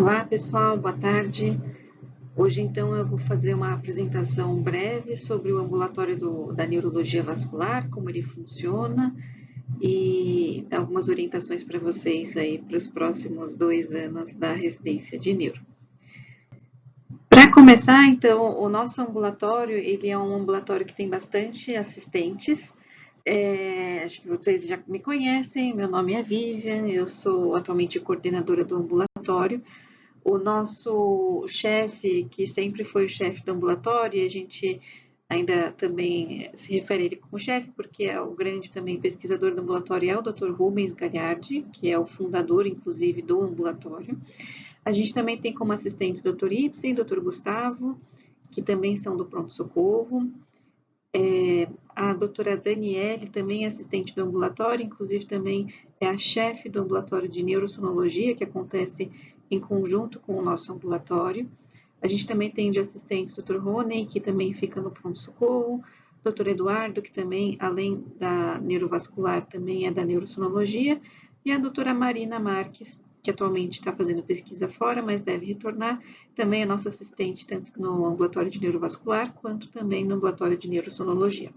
Olá, pessoal, boa tarde. Hoje, então, eu vou fazer uma apresentação breve sobre o ambulatório da neurologia vascular, como ele funciona e dar algumas orientações para vocês aí para os próximos 2 anos da residência de neuro. Para começar, então, o nosso ambulatório, ele é um ambulatório que tem bastante assistentes. Acho que vocês já me conhecem, meu nome é Vivian, eu sou atualmente coordenadora do ambulatório. O nosso chefe, que sempre foi o chefe do ambulatório, a gente ainda também se refere a ele como chefe, porque é o grande também pesquisador do ambulatório, é o Dr. Rubens Gagliardi, que é o fundador, inclusive, do ambulatório. A gente também tem como assistentes o Dr. Ibsen, Dr. Gustavo, que também são do pronto-socorro. A doutora Daniele, também assistente do ambulatório, inclusive também é a chefe do ambulatório de neurosonologia, que acontece em conjunto com o nosso ambulatório. A gente também tem de assistentes o Dr. Rony, que também fica no pronto-socorro, Dr. Eduardo, que também, além da neurovascular, também é da neurosonologia, e a doutora Marina Marques, que atualmente está fazendo pesquisa fora, mas deve retornar, também é nossa assistente tanto no ambulatório de neurovascular, quanto também no ambulatório de neurosonologia.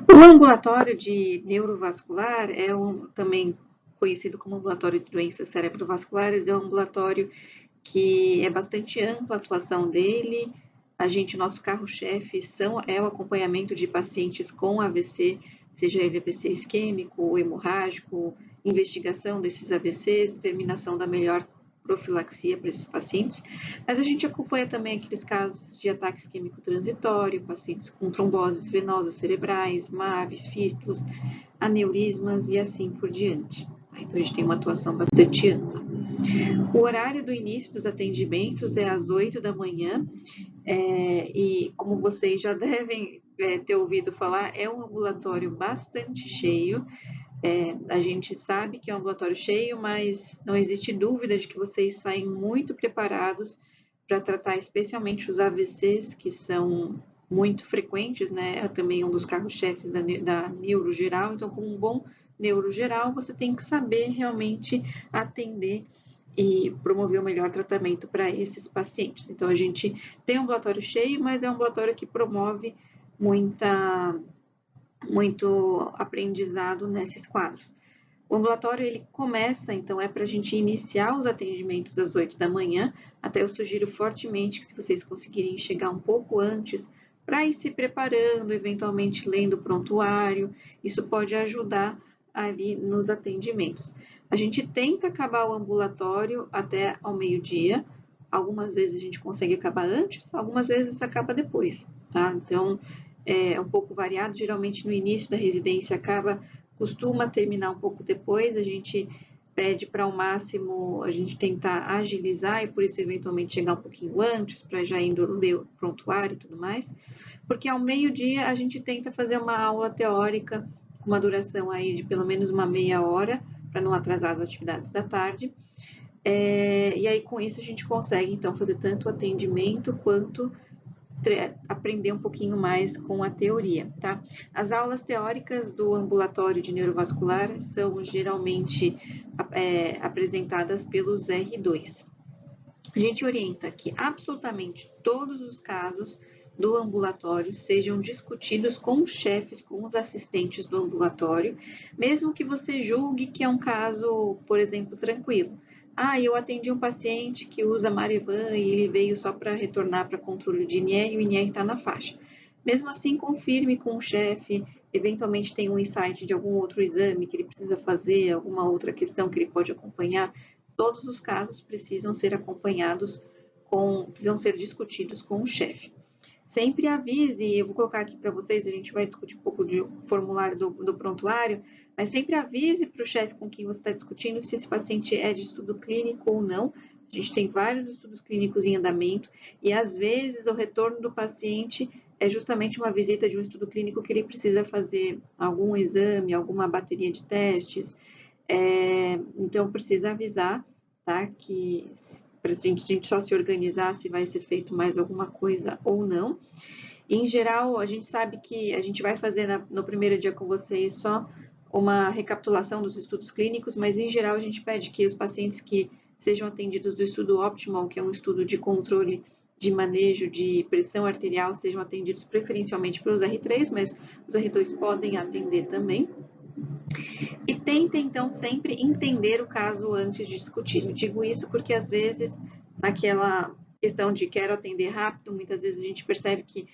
O ambulatório de neurovascular é também conhecido como ambulatório de doenças cerebrovasculares, é um ambulatório que é bastante ampla a atuação dele. Nosso carro-chefe é o acompanhamento de pacientes com AVC, seja ele AVC isquêmico ou hemorrágico, investigação desses AVCs, determinação da melhor profilaxia para esses pacientes, mas a gente acompanha também aqueles casos de ataque isquêmico transitório, pacientes com tromboses venosas cerebrais, MAVs, fístulas, aneurismas e assim por diante. Então, a gente tem uma atuação bastante ampla. O horário do início dos atendimentos é às 8 da manhã, e como vocês já devem ter ouvido falar, é um ambulatório bastante cheio. A gente sabe que é um ambulatório cheio, mas não existe dúvida de que vocês saem muito preparados para tratar especialmente os AVCs, que são muito frequentes, né? É também um dos carros-chefes da neurogeral. Então, como um bom neurogeral, você tem que saber realmente atender e promover o melhor tratamento para esses pacientes. Então, a gente tem um ambulatório cheio, mas é um ambulatório que promove muito aprendizado nesses quadros. O ambulatório, ele começa, então, para a gente iniciar os atendimentos às 8 da manhã, até eu sugiro fortemente que se vocês conseguirem chegar um pouco antes, para ir se preparando, eventualmente lendo o prontuário, isso pode ajudar ali nos atendimentos. A gente tenta acabar o ambulatório até ao meio-dia, algumas vezes a gente consegue acabar antes, algumas vezes acaba depois, tá? Então, é um pouco variado, geralmente no início da residência costuma terminar um pouco depois, a gente pede para ao máximo a gente tentar agilizar e por isso eventualmente chegar um pouquinho antes, para já indo ler o prontuário e tudo mais, porque ao meio-dia a gente tenta fazer uma aula teórica com uma duração aí de pelo menos uma meia hora, para não atrasar as atividades da tarde, e aí com isso a gente consegue então fazer tanto o atendimento quanto aprender um pouquinho mais com a teoria, tá? As aulas teóricas do ambulatório de neurovascular são geralmente apresentadas pelos R2. A gente orienta que absolutamente todos os casos do ambulatório sejam discutidos com os chefes, com os assistentes do ambulatório, mesmo que você julgue que é um caso, por exemplo, tranquilo. Eu atendi um paciente que usa Marivan e ele veio só para retornar para controle de INR e o INR está na faixa. Mesmo assim, confirme com o chefe, eventualmente tem um insight de algum outro exame que ele precisa fazer, alguma outra questão que ele pode acompanhar. Todos os casos precisam ser acompanhados, precisam ser discutidos com o chefe. Sempre avise, eu vou colocar aqui para vocês, a gente vai discutir um pouco de formulário do prontuário, mas sempre avise para o chefe com quem você está discutindo se esse paciente é de estudo clínico ou não. A gente tem vários estudos clínicos em andamento e, às vezes, o retorno do paciente é justamente uma visita de um estudo clínico que ele precisa fazer algum exame, alguma bateria de testes. Então, precisa avisar, tá, que para a gente só se organizar se vai ser feito mais alguma coisa ou não. E, em geral, a gente sabe que a gente vai fazer no primeiro dia com vocês só uma recapitulação dos estudos clínicos, mas em geral a gente pede que os pacientes que sejam atendidos do estudo Optimal, que é um estudo de controle de manejo de pressão arterial, sejam atendidos preferencialmente pelos R3, mas os R2 podem atender também. E tentem, então, sempre entender o caso antes de discutir. Eu digo isso porque, às vezes, naquela questão de quero atender rápido, muitas vezes a gente percebe que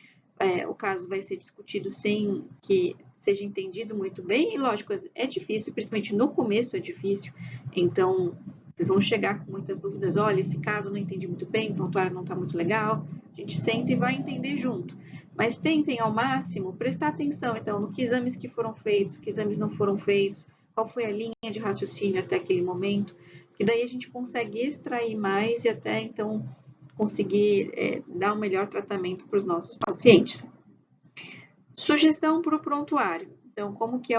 o caso vai ser discutido sem que seja entendido muito bem, e lógico, é difícil, principalmente no começo é difícil, então vocês vão chegar com muitas dúvidas, olha, esse caso eu não entendi muito bem, o prontuário não está muito legal, a gente senta e vai entender junto. Mas tentem ao máximo prestar atenção, então, no que exames que foram feitos, que exames não foram feitos, qual foi a linha de raciocínio até aquele momento, que daí a gente consegue extrair mais e até, então, conseguir dar um melhor tratamento para os nossos pacientes. Sugestão para o prontuário. Então, como que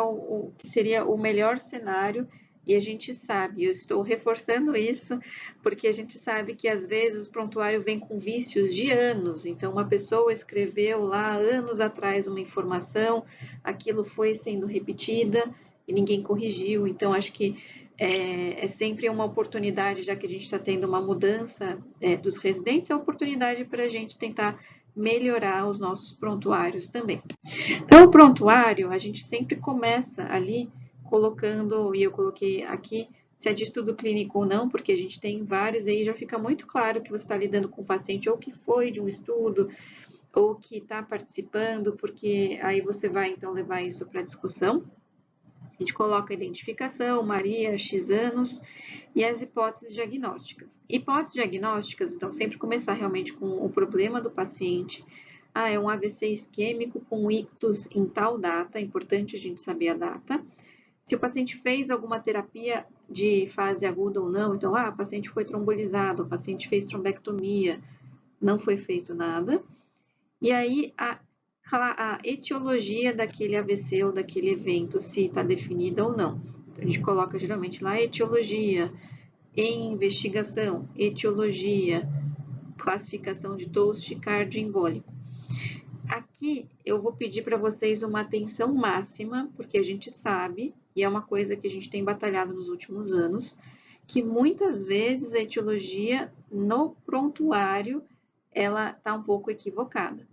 que seria o melhor cenário? E a gente sabe, eu estou reforçando isso, porque a gente sabe que às vezes o prontuário vem com vícios de anos. Então, uma pessoa escreveu lá anos atrás uma informação, aquilo foi sendo repetida e ninguém corrigiu. Então, acho que é sempre uma oportunidade, já que a gente está tendo uma mudança dos residentes, é uma oportunidade para a gente tentar melhorar os nossos prontuários também. Então, o prontuário, a gente sempre começa ali colocando, e eu coloquei aqui, se é de estudo clínico ou não, porque a gente tem vários, e aí já fica muito claro que você está lidando com um paciente ou que foi de um estudo, ou que está participando, porque aí você vai, então, levar isso para discussão. A gente coloca a identificação, Maria, X anos, e as hipóteses diagnósticas. Hipóteses diagnósticas, então, sempre começar realmente com o problema do paciente. É um AVC isquêmico com ictus em tal data, é importante a gente saber a data. Se o paciente fez alguma terapia de fase aguda ou não, então, o paciente foi trombolizado, o paciente fez trombectomia, não foi feito nada. E aí, a etiologia daquele AVC ou daquele evento, se está definida ou não. Então, a gente coloca geralmente lá etiologia, em investigação, etiologia, classificação de Toast cardioembólico. Aqui eu vou pedir para vocês uma atenção máxima, porque a gente sabe, e é uma coisa que a gente tem batalhado nos últimos anos, que muitas vezes a etiologia no prontuário ela está um pouco equivocada.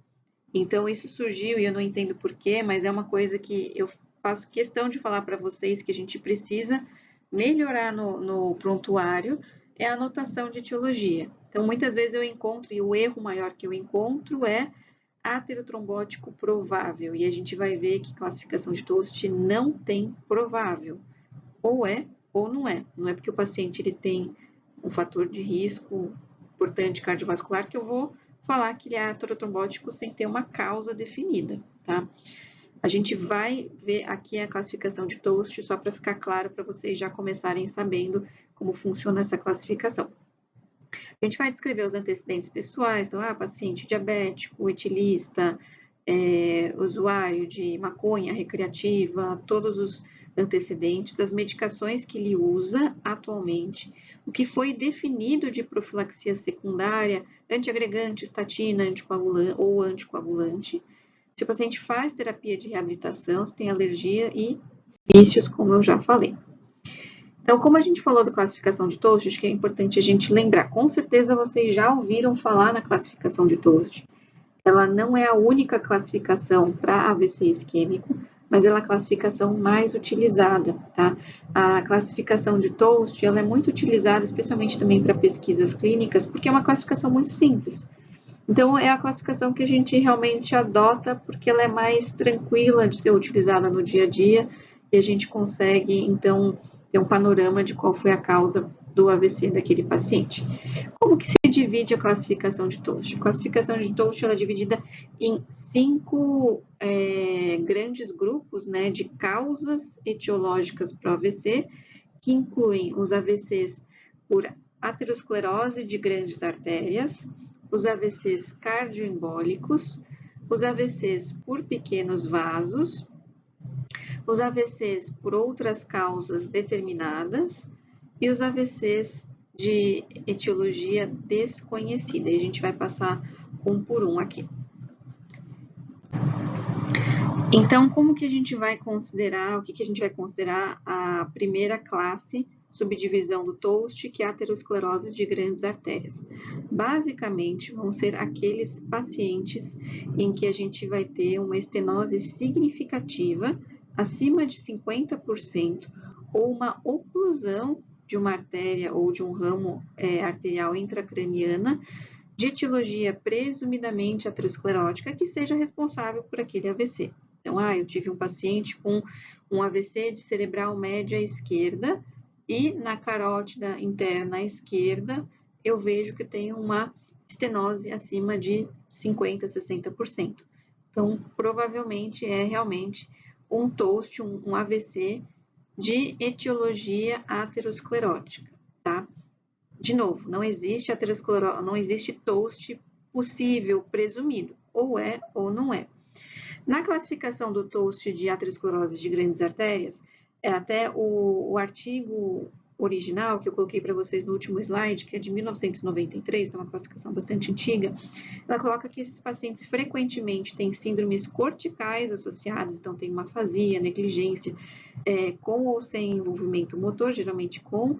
Então, isso surgiu e eu não entendo porquê, mas é uma coisa que eu faço questão de falar para vocês que a gente precisa melhorar no prontuário, é a anotação de etiologia. Então, muitas vezes eu encontro, e o erro maior que eu encontro é aterotrombótico provável, e a gente vai ver que classificação de Toast não tem provável, ou é ou não é. Não é porque o paciente ele tem um fator de risco importante cardiovascular que eu vou falar que ele é aterotrombótico sem ter uma causa definida, tá? A gente vai ver aqui a classificação de Toast, só para ficar claro para vocês já começarem sabendo como funciona essa classificação. A gente vai descrever os antecedentes pessoais, então, paciente diabético, etilista, usuário de maconha recreativa, todos os antecedentes, as medicações que ele usa atualmente, o que foi definido de profilaxia secundária, antiagregante, estatina, anticoagulante ou anticoagulante, se o paciente faz terapia de reabilitação, se tem alergia e vícios, como eu já falei. Então, como a gente falou da classificação de Toast, acho que é importante a gente lembrar. Com certeza vocês já ouviram falar na classificação de Toast. Ela não é a única classificação para AVC isquêmico, mas ela é a classificação mais utilizada, tá? A classificação de Toast, ela é muito utilizada, especialmente também para pesquisas clínicas, porque é uma classificação muito simples. Então, é a classificação que a gente realmente adota, porque ela é mais tranquila de ser utilizada no dia a dia, e a gente consegue, então, ter um panorama de qual foi a causa do AVC daquele paciente. Como que se divide a classificação de Toast? A classificação de Toast ela é dividida em 5 grandes grupos, né, de causas etiológicas para o AVC, que incluem os AVCs por aterosclerose de grandes artérias, os AVCs cardioembólicos, os AVCs por pequenos vasos, os AVCs por outras causas determinadas e os AVCs de etiologia desconhecida. E a gente vai passar um por um aqui. Então, como que a gente vai considerar, o que a gente vai considerar a primeira classe, subdivisão do TOAST, que é a aterosclerose de grandes artérias? Basicamente, vão ser aqueles pacientes em que a gente vai ter uma estenose significativa, acima de 50%, ou uma oclusão de uma artéria ou de um ramo arterial intracraniana, de etiologia presumidamente aterosclerótica, que seja responsável por aquele AVC. Então, eu tive um paciente com um AVC de cerebral média esquerda e na carótida interna esquerda eu vejo que tem uma estenose acima de 50%, 60%. Então, provavelmente é realmente um TOAST, um AVC de etiologia aterosclerótica, tá? De novo, não existe aterosclerose, não existe TOAST possível, presumido, ou é ou não é. Na classificação do TOAST de aterosclerose de grandes artérias, até o artigo original que eu coloquei para vocês no último slide, que é de 1993, é uma classificação bastante antiga, ela coloca que esses pacientes frequentemente têm síndromes corticais associadas, então tem uma afasia, negligência, com ou sem envolvimento motor, geralmente com,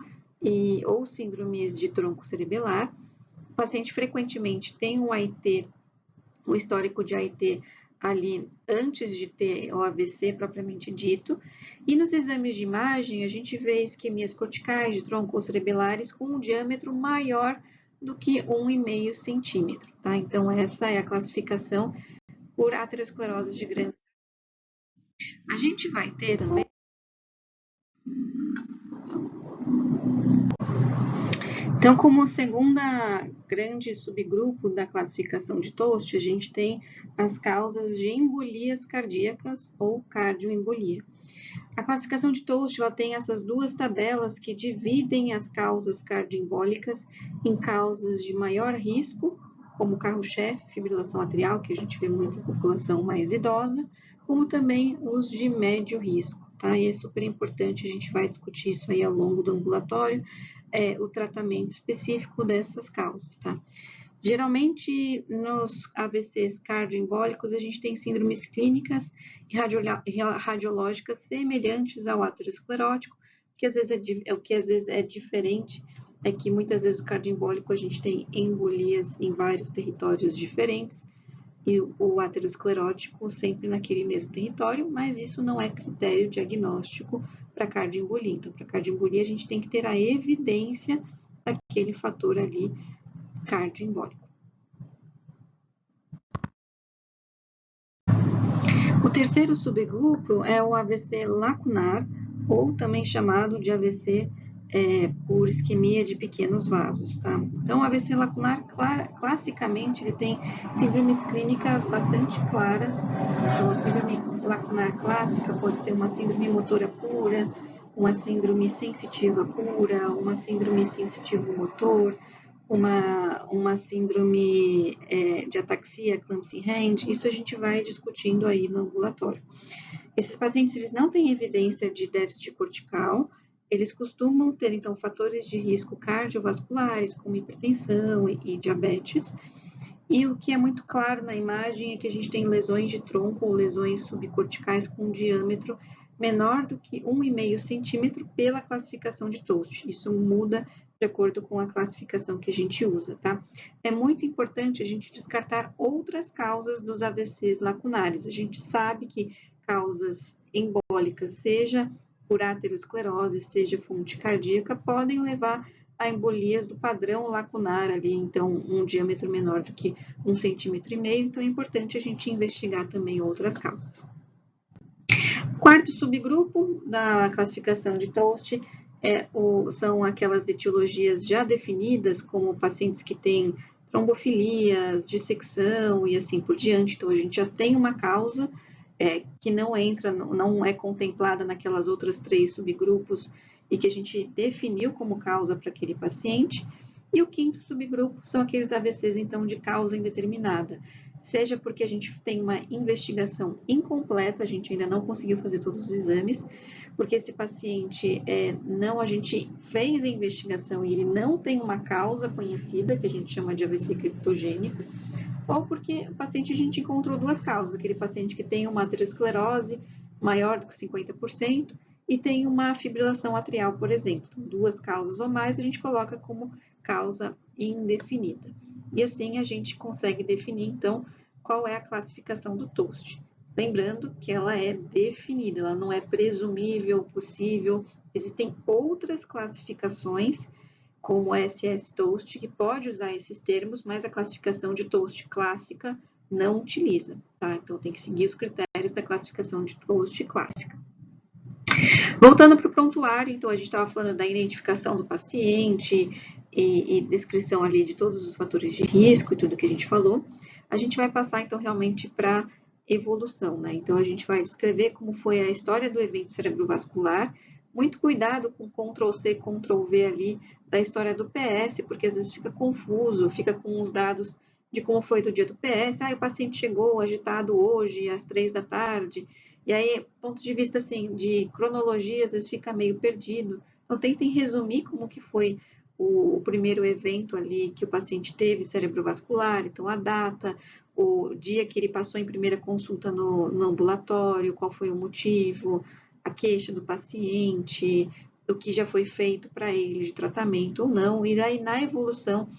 ou síndromes de tronco cerebelar. O paciente frequentemente tem um AIT, um histórico de AIT ali antes de ter o AVC propriamente dito, e nos exames de imagem a gente vê isquemias corticais de tronco cerebelares com um diâmetro maior do que 1,5 centímetro, tá? Então essa é a classificação por aterosclerose de grandes. A gente vai ter também. Então, como segunda grande subgrupo da classificação de TOAST, a gente tem as causas de embolias cardíacas ou cardioembolia. A classificação de TOAST ela tem essas duas tabelas que dividem as causas cardioembólicas em causas de maior risco, como carro-chefe, fibrilação atrial, que a gente vê muito em população mais idosa, como também os de médio risco, tá? E é super importante, a gente vai discutir isso aí ao longo do ambulatório, o tratamento específico dessas causas, tá? Geralmente, nos AVCs cardioembólicos, a gente tem síndromes clínicas e radiológicas semelhantes ao aterosclerótico, que às vezes o que às vezes é diferente é que muitas vezes o cardioembólico a gente tem embolias em vários territórios diferentes e o aterosclerótico sempre naquele mesmo território, mas isso não é critério diagnóstico para cardioembolia. Então, para cardioembolia, a gente tem que ter a evidência daquele fator ali cardioembólico. O terceiro subgrupo é o AVC lacunar, ou também chamado de AVC por isquemia de pequenos vasos, tá? Então, o AVC lacunar, classicamente, ele tem síndromes clínicas bastante claras. Então, a síndrome lacunar clássica pode ser uma síndrome motora pura, uma síndrome sensitiva pura, uma síndrome sensitivo motor, uma síndrome de ataxia, clumsy hand, isso a gente vai discutindo aí no ambulatório. Esses pacientes, eles não têm evidência de déficit cortical, eles costumam ter, então, fatores de risco cardiovasculares, como hipertensão e diabetes, e o que é muito claro na imagem é que a gente tem lesões de tronco ou lesões subcorticais com um diâmetro menor do que 1,5 centímetro pela classificação de TOAST. Isso muda de acordo com a classificação que a gente usa, tá? É muito importante a gente descartar outras causas dos AVCs lacunares. A gente sabe que causas embólicas, seja por aterosclerose, seja fonte cardíaca, podem levar a embolias do padrão lacunar ali, então um diâmetro menor do que 1,5 centímetro, então é importante a gente investigar também outras causas. Quarto subgrupo da classificação de TOAST são aquelas etiologias já definidas, como pacientes que têm trombofilias, dissecção e assim por diante. Então, a gente já tem uma causa que não entra, não é contemplada naquelas outras 3 subgrupos e que a gente definiu como causa para aquele paciente. E o quinto subgrupo são aqueles AVCs, então, de causa indeterminada, seja porque a gente tem uma investigação incompleta, a gente ainda não conseguiu fazer todos os exames, porque esse paciente a gente fez a investigação e ele não tem uma causa conhecida, que a gente chama de AVC criptogênico, ou porque o paciente a gente encontrou duas causas, aquele paciente que tem uma aterosclerose maior do que 50% e tem uma fibrilação atrial, por exemplo. Então, duas causas ou mais a gente coloca como causa indefinida. E assim a gente consegue definir, então, qual é a classificação do TOAST. Lembrando que ela é definida, ela não é presumível, possível. Existem outras classificações, como a SS-TOAST, que pode usar esses termos, mas a classificação de TOAST clássica não utiliza, tá? Então, tem que seguir os critérios da classificação de TOAST clássica. Voltando para o prontuário, então, a gente estava falando da identificação do paciente e descrição ali de todos os fatores de risco e tudo que a gente falou. A gente vai passar, então, realmente para evolução, né? Então, a gente vai descrever como foi a história do evento cerebrovascular. Muito cuidado com Ctrl+C, Ctrl+V ali da história do PS, porque às vezes fica confuso, fica com os dados de como foi do dia do PS. Ah, o paciente chegou agitado hoje às 3 da tarde. E aí, ponto de vista assim, de cronologia, às vezes fica meio perdido. Então, tentem resumir como que foi o primeiro evento ali que o paciente teve cerebrovascular, então a data, o dia que ele passou em primeira consulta no ambulatório, qual foi o motivo, a queixa do paciente, o que já foi feito para ele de tratamento ou não. E daí, na evolução,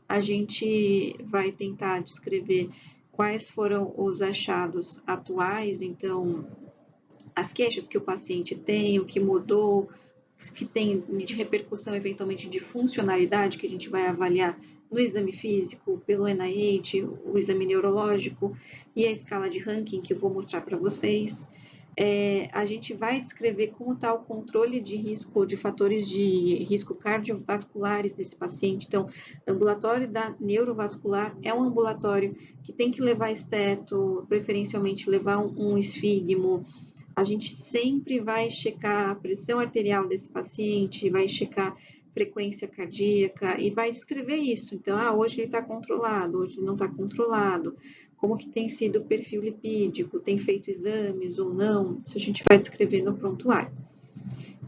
a gente vai tentar descrever quais foram os achados atuais, então, as queixas que o paciente tem, o que mudou, que tem de repercussão eventualmente de funcionalidade, que a gente vai avaliar no exame físico, pelo NIH, o exame neurológico e a escala de ranking que eu vou mostrar para vocês. A gente vai descrever como está o controle de risco, de fatores de risco cardiovasculares desse paciente. Então, ambulatório da neurovascular é um ambulatório que tem que levar esteto, preferencialmente levar um esfígmo. A gente sempre vai checar a pressão arterial desse paciente, vai checar frequência cardíaca e vai descrever isso. Então, hoje ele está controlado, hoje ele não está controlado. Como que tem sido o perfil lipídico, tem feito exames ou não, isso a gente vai descrever no prontuário.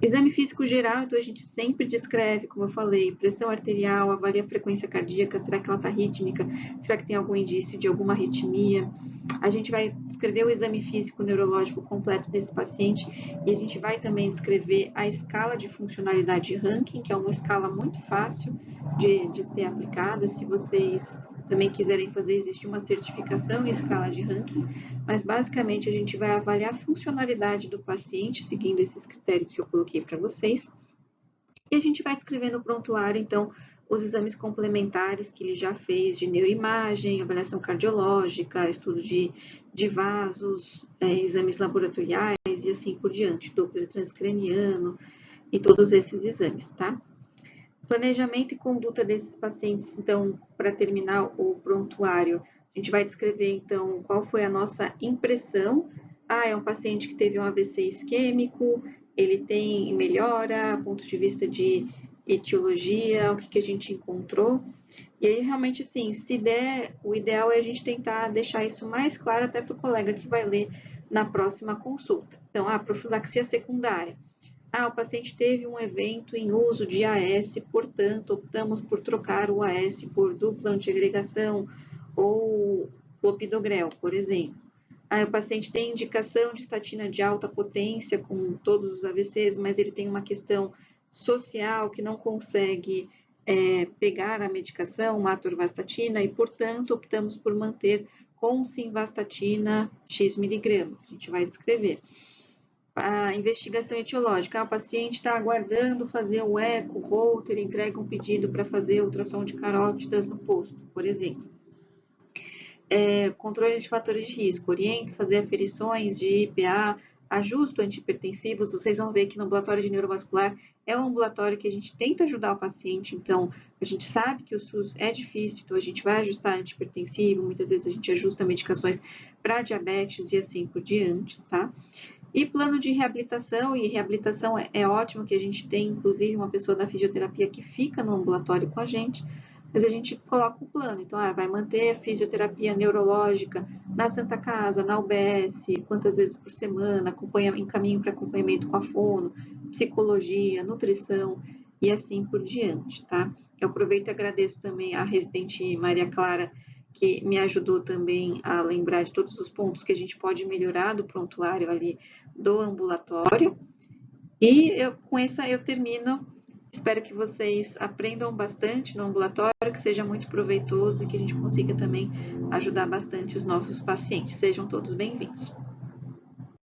Exame físico geral, então a gente sempre descreve, como eu falei, pressão arterial, avalia a frequência cardíaca, será que ela está rítmica, será que tem algum indício de alguma arritmia. A gente vai descrever o exame físico neurológico completo desse paciente e a gente vai também descrever a escala de funcionalidade de ranking, que é uma escala muito fácil de ser aplicada. Se vocês também quiserem fazer, existe uma certificação em escala de ranking, mas basicamente a gente vai avaliar a funcionalidade do paciente, seguindo esses critérios que eu coloquei para vocês, e a gente vai descrever no prontuário, então, os exames complementares que ele já fez de neuroimagem, avaliação cardiológica, estudo de vasos, exames laboratoriais e assim por diante, Doppler transcraniano e todos esses exames, tá? Planejamento e conduta desses pacientes, então, para terminar o prontuário, a gente vai descrever, então, qual foi a nossa impressão. É um paciente que teve um AVC isquêmico, ele tem melhora, ponto de vista de etiologia, o que a gente encontrou. E aí, realmente, assim, se der, o ideal é a gente tentar deixar isso mais claro até para o colega que vai ler na próxima consulta. Então, profilaxia secundária. O paciente teve um evento em uso de AS, portanto, optamos por trocar o AS por dupla antiagregação ou clopidogrel, por exemplo. O paciente tem indicação de estatina de alta potência, com todos os AVCs, mas ele tem uma questão social que não consegue pegar a medicação, uma atorvastatina, e, portanto, optamos por manter com simvastatina X miligramas. A gente vai descrever. A investigação etiológica. O paciente está aguardando fazer o eco, o Holter entrega um pedido para fazer ultrassom de carótidas no posto, por exemplo. Controle de fatores de risco. Oriento fazer aferições de IPA, ajusto antihipertensivos. Vocês vão ver que no ambulatório de neurovascular é um ambulatório que a gente tenta ajudar o paciente, então a gente sabe que o SUS é difícil, então a gente vai ajustar antihipertensivo, muitas vezes a gente ajusta medicações para diabetes e assim por diante, tá? E plano de reabilitação, e reabilitação é ótimo que a gente tem, inclusive, uma pessoa da fisioterapia que fica no ambulatório com a gente, mas a gente coloca o plano. Então, vai manter a fisioterapia neurológica na Santa Casa, na UBS, quantas vezes por semana, encaminho para acompanhamento com a fono, psicologia, nutrição e assim por diante, tá? Eu aproveito e agradeço também a residente Maria Clara, que me ajudou também a lembrar de todos os pontos que a gente pode melhorar do prontuário ali do ambulatório. E com essa eu termino. Espero que vocês aprendam bastante no ambulatório, que seja muito proveitoso e que a gente consiga também ajudar bastante os nossos pacientes. Sejam todos bem-vindos.